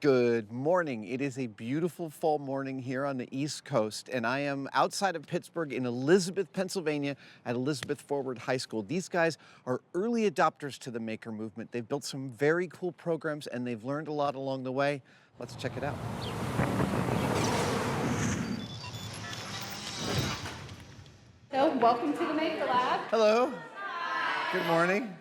Good morning. It is a beautiful fall morning here on the East Coast, and I am outside of Pittsburgh in Elizabeth, Pennsylvania at Elizabeth Forward High School. These guys are early adopters to the maker movement. They've built some very cool programs, and they've learned a lot along the way. Let's check it out. So, welcome to the Maker Lab. Hello. Good morning.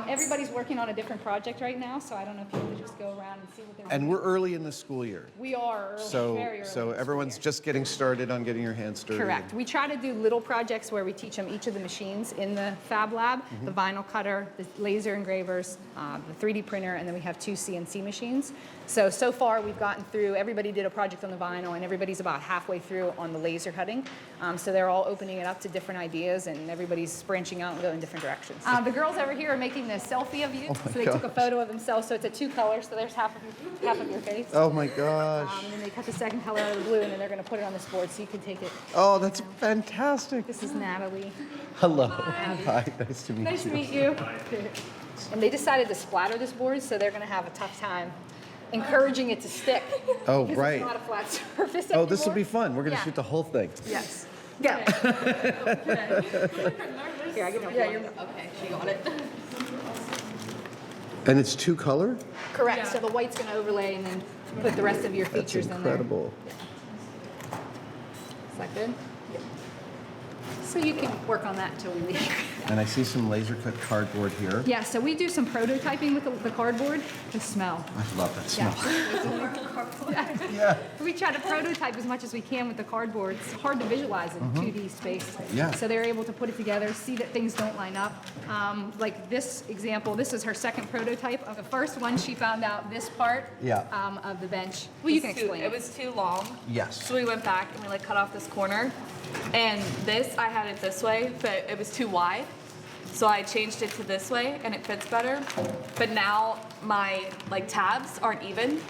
Everybody's working on a different project right now, so I don't know if you want to just go around and see what they're doing. And we're early in the school year. We are early, very early. So everyone's just getting started on getting your hands dirty. Correct. We try to do little projects where we teach them each of the machines in the Fab Lab, the vinyl cutter, the laser engravers, the 3D printer, and then we have 2 CNC machines. So far we've gotten through, everybody did a project on the vinyl, and everybody's about halfway through on the laser cutting. So they're all opening it up to different ideas, and everybody's branching out and going different directions. The girls over here are making the selfie of you. So they took a photo of themselves, so it's a 2 colors, so there's half of your face. Oh my gosh. And then they cut the second color out of the blue, and then they're going to put it on this board so you can take it. Oh, that's fantastic. This is Natalie. Hello. Hi. Hi, nice to meet you. Nice to meet you. And they decided to splatter this board, so they're going to have a tough time encouraging it to stick. Oh, because right. It's not a flat surface Oh, anymore. this will be fun. We're going to shoot the whole thing. Yes. Go. Here, I give you Okay, she got it. And it's 2 color? Correct. So the white's going to overlay and then put the rest of your That's features in there. incredible. Is that good? Yep. So you can work on that until we leave. And I see some laser cut cardboard here. Yeah, so we do some prototyping with the cardboard. The smell. I love that smell. Yeah. We try to prototype as much as we can with the cardboard. It's hard to visualize in 2D space. Yeah. So they're able to put it together, see that things don't line up. Like this example, this is her second prototype. Of the first one, she found out this part of the bench. Well, you can explain. It was too long. Yes. So we went back and we cut off this corner. And this, I had it this way, but it was too wide. So I changed it to this way and it fits better. But now my tabs aren't even.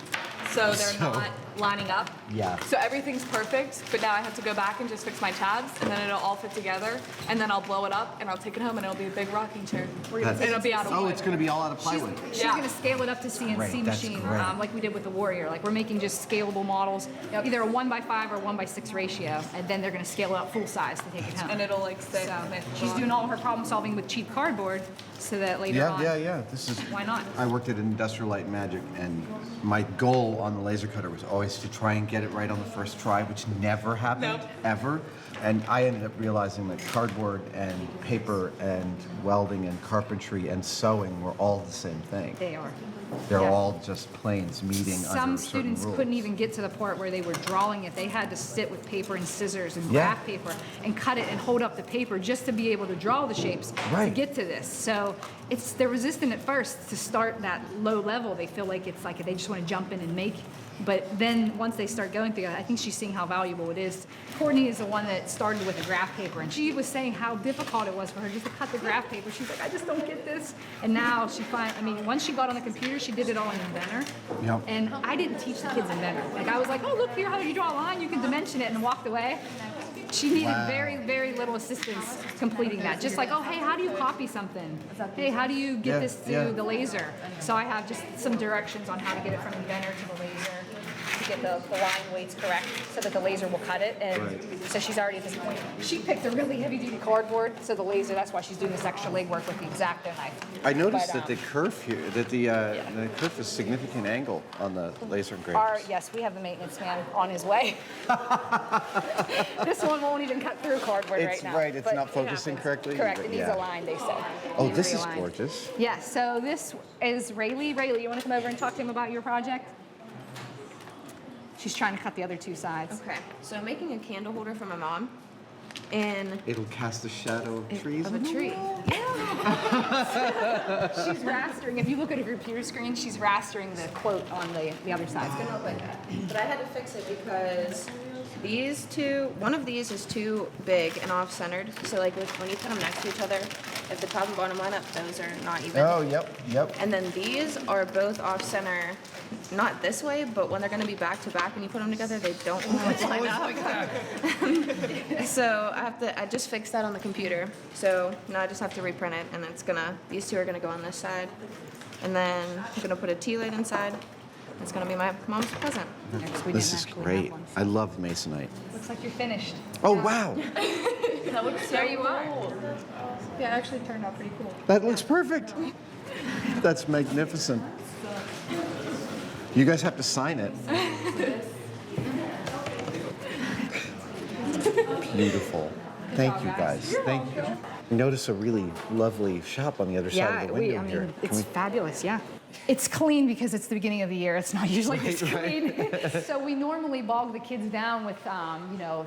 So they're not lining up. Yeah. So everything's perfect, but now I have to go back and just fix my tabs, and then it'll all fit together, and then I'll blow it up, and I'll take it home, and it'll be a big rocking chair. And it'll be out of wood. It's going to be all out of plywood. She's going to scale it up to CNC Great, that's machine, great. like we did with the Warrior. Like we're making just scalable models, either a 1:5 or 1:6 ratio, and then they're going to scale it up full size to take it home. And it'll sit. So she's doing all her problem solving with cheap cardboard, so that later on. Yeah. This is. Why not? I worked at Industrial Light and Magic, and my goal on the laser cutter was always to try and get it right on the first try, which never happened, ever. And I ended up realizing that cardboard and paper and welding and carpentry and sewing were all the same thing. They are. They're Yeah. all just planes meeting under Some certain students rules. couldn't even get to the part where they were drawing it. They had to sit with paper and scissors and graph paper and cut it and hold up the paper just to be able to draw the shapes to get to this. So they're resistant at first to start that low level. They feel like it's like they just want to jump in and make. But then once they start going through it, I think she's seeing how valuable it is. Courtney is the one that started with the graph paper, and she was saying how difficult it was for her just to cut the graph paper. She's like, I just don't get this. And now once she got on the computer, she did it all in Inventor. Yep. And I didn't teach the kids Inventor. Like I was like, oh, look here how you draw a line, you can dimension it, and walked away. She needed very, very little assistance completing that. Just like, oh, hey, how do you copy something? Hey, how do you get this to the laser? So I have just some directions on how to get it from Inventor to the laser to get the line weights correct so that the laser will cut it. And so she's already at this point. She picked a really heavy-duty cardboard, so the laser, that's why she's doing this extra legwork with the X-Acto knife. I noticed that the kerf here, that the kerf is significant angle on the laser engravers. Yes, we have the maintenance man on his way. This one won't even cut through cardboard right now. Right, it's not focusing correctly. Correct, it needs a line, they said. Oh, this is gorgeous. Yeah, so this is Rayleigh. Rayleigh, you want to come over and talk to him about your project? She's trying to cut the other 2 sides. Okay, so I'm making a candle holder for my mom, and It'll cast a shadow of trees. of a tree. She's rastering. If you look at her computer screen, she's rastering the quote on the other side. It's gonna look like that. But I had to fix it because one of these is too big and off-centered. So when you put them next to each other, if the top and bottom line up, those are not even. Oh, yep. And then these are both off-center, not this way, but when they're going to be back to back and you put them together, they don't line up. So I just fixed that on the computer. So now I just have to reprint it, and these 2 are gonna go on this side, and then I'm gonna put a tea light inside, it's gonna be my mom's present. Next, we This didn't is actually great. have one, so- I love masonite. Looks like you're finished. Oh, wow. That looks so There you are. cool. Yeah, it actually turned out pretty cool. That looks perfect. That's magnificent. You guys have to sign it. Beautiful. Thank you, guys. Thank you. Notice a really lovely shop on the other side of the window here. Can it's we- fabulous, yeah. It's clean because it's the beginning of the year. It's not usually this clean. So we normally bog the kids down with,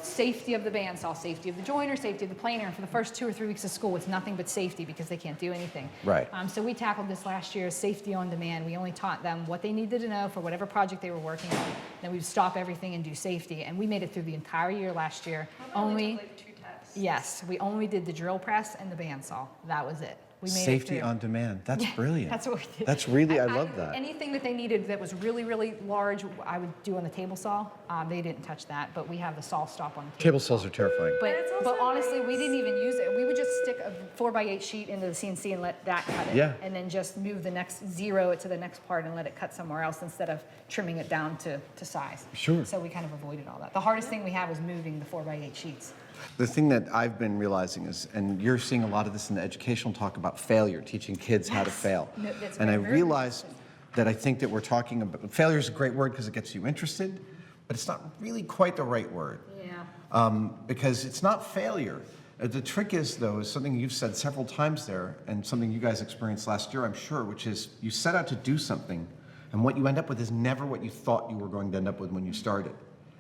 safety of the bandsaw, safety of the joiner, safety of the planer. And for the first 2 or 3 weeks of school, it's nothing but safety because they can't do anything. Right. So we tackled this last year, safety on demand. We only taught them what they needed to know for whatever project they were working on. Then we'd stop everything and do safety. And we made it through the entire year last year. Yes, we only did the drill press and the bandsaw. That was it. We made Safety it through. on demand. That's brilliant. That's what we did. That's really, I love that. Anything that they needed that was really, really large, I would do on the table saw. They didn't touch that, but we have the saw stop on the table. Table saws are terrifying. But honestly, we didn't even use it. We would just stick a 4x8 sheet into the CNC and let that cut it. Yeah. And then just move the next, zero it to the next part and let it cut somewhere else instead of trimming it down to size. Sure. So we kind of avoided all that. The hardest thing we had was moving the 4x8 sheets. The thing that I've been realizing is, and you're seeing a lot of this in the educational talk about failure, teaching kids how to Yes. fail. No, that's And I very realized that I think that we're talking about, failure is a great word because it gets you interested, but it's not really quite the right word. Yeah. Because it's not failure. The trick is, though, is something you've said several times there, and something you guys experienced last year, I'm sure, which is you set out to do something, and what you end up with is never what you thought you were going to end up with when you started.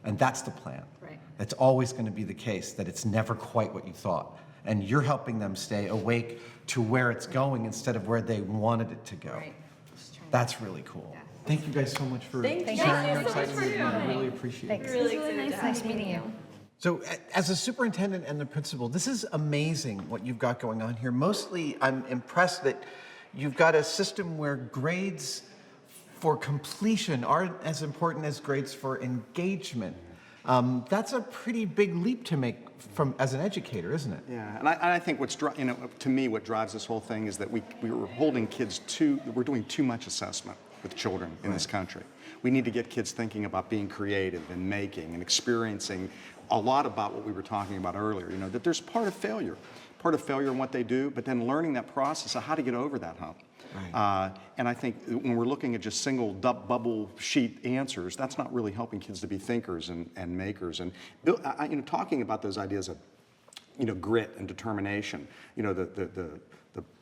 And that's the plan. Right. It's always going to be the case that it's never quite what you thought. And you're helping them stay awake to where it's going instead of where they wanted it to go. Right. That's really cool. Yeah. Thank you guys so much for Thank you. sharing your Thank you so much excitement for with me. I doing really appreciate Thanks. it. Really It's really excited to nice have meeting you. So, as a superintendent and the principal, this is amazing what you've got going on here. Mostly, I'm impressed that you've got a system where grades for completion aren't as important as grades for engagement. That's a pretty big leap to make from as an educator, isn't it? Yeah, and I think to me, what drives this whole thing is that we were holding kids we're doing too much assessment with children in this country. We need to get kids thinking about being creative and making and experiencing a lot about what we were talking about earlier, that there's part of failure in what they do, but then learning that process of how to get over that hump. Right. And I think when we're looking at just single bubble sheet answers, that's not really helping kids to be thinkers and makers. And talking about those ideas of, grit and determination, the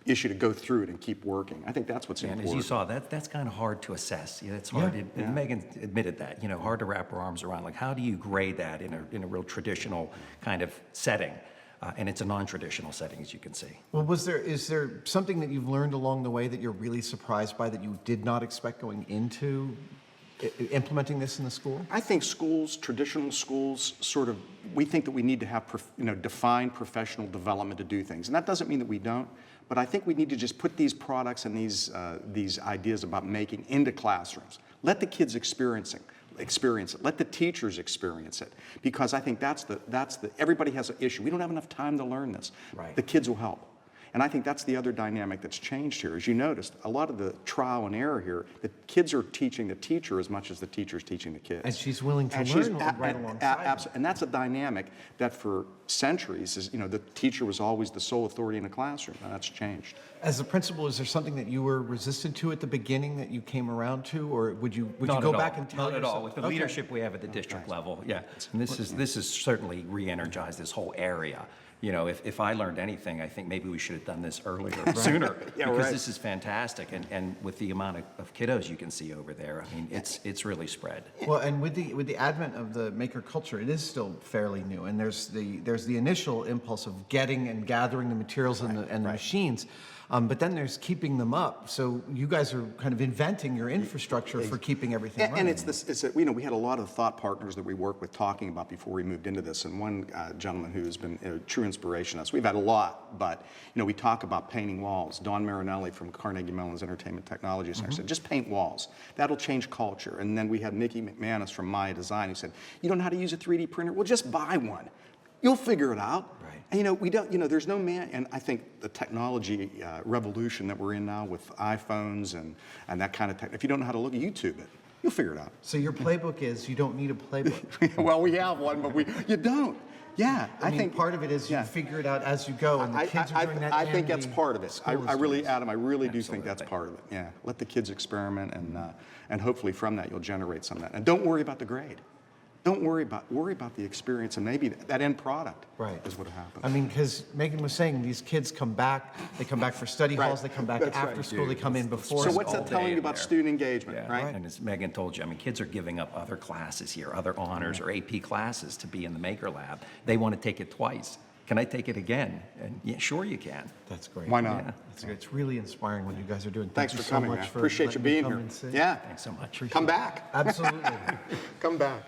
issue to go through it and keep working. I think that's what's And important. as you saw, that's kind of hard to assess. It's hard. And Megan admitted that. Hard to wrap her arms around. Like, how do you grade that in a real traditional kind of setting? And it's a non-traditional setting, as you can see. Well, is there something that you've learned along the way that you're really surprised by that you did not expect going into implementing this in the school? I think traditional schools, we think that we need to have defined professional development to do things. And that doesn't mean that we don't, but I think we need to just put these products and these ideas about making into classrooms. Let the kids experience it. Let the teachers experience it, because I think that's the everybody has an issue. We don't have enough time to learn this. Right. The kids will help. And I think that's the other dynamic that's changed here. As you noticed, a lot of the trial and error here, the kids are teaching the teacher as much as the teacher's teaching the kids. And she's willing to learn right alongside. Absolutely. And that's a dynamic that for centuries is, the teacher was always the sole authority in the classroom, and that's changed. As a principal, is there something that you were resistant to at the beginning that you came around to, or would you Not go at back all. and tell Not at all. yourself- With the Okay. leadership we have at the district level, yeah. And this is certainly re-energized this whole area. If I learned anything, I think maybe we should have done this earlier, sooner, because right. this is fantastic. And with the amount of kiddos you can see over there, I mean, it's really spread. Well, and with the advent of the maker culture, it is still fairly new, and there's the initial impulse of getting and gathering the materials and the machines, but then there's keeping them up. So you guys are kind of inventing your infrastructure for keeping everything running. And we had a lot of thought partners that we worked with talking about before we moved into this, and one gentleman who has been a true inspiration to us. We've had a lot, but we talk about painting walls. Don Marinelli from Carnegie Mellon's Entertainment Technology Center said, just paint walls. That'll change culture. And then we had Nikki McManus from Maya Design who said, you don't know how to use a 3D printer? Well, just buy one. You'll figure it out. Right. And we don't, there's no man, and I think the technology revolution that we're in now with iPhones and that kind of tech, if you don't know how to look, YouTube it. You'll figure it out. So your playbook is you don't need a playbook. Well, we have one, but you don't. Yeah, I think part of it is you figure it out as you go, and the kids are doing that. I think that's part of it. I really, Adam, I really do think that's Absolutely. part of it. Yeah, let the kids experiment, and hopefully from that you'll generate some of that. And don't worry about the grade. Don't worry about the experience, and maybe that end product is what happens. I mean, because Megan was saying these kids come back. They come back for study halls. They come back That's after right. school. They come in before. So school. what's that all telling day you in about there. student engagement, Yeah, right? And as Megan told you, I mean, kids are giving up other classes here, other honors or AP classes to be in the Maker Lab. They want to take it twice. Can I take it again? And yeah, sure you can. That's great. Why not? Yeah. That's great. It's really inspiring what you guys are doing. Thanks Thank for you coming, so man. much for Appreciate you letting me being come here. and sit. Yeah, Thanks so much. come back. Absolutely. Come back.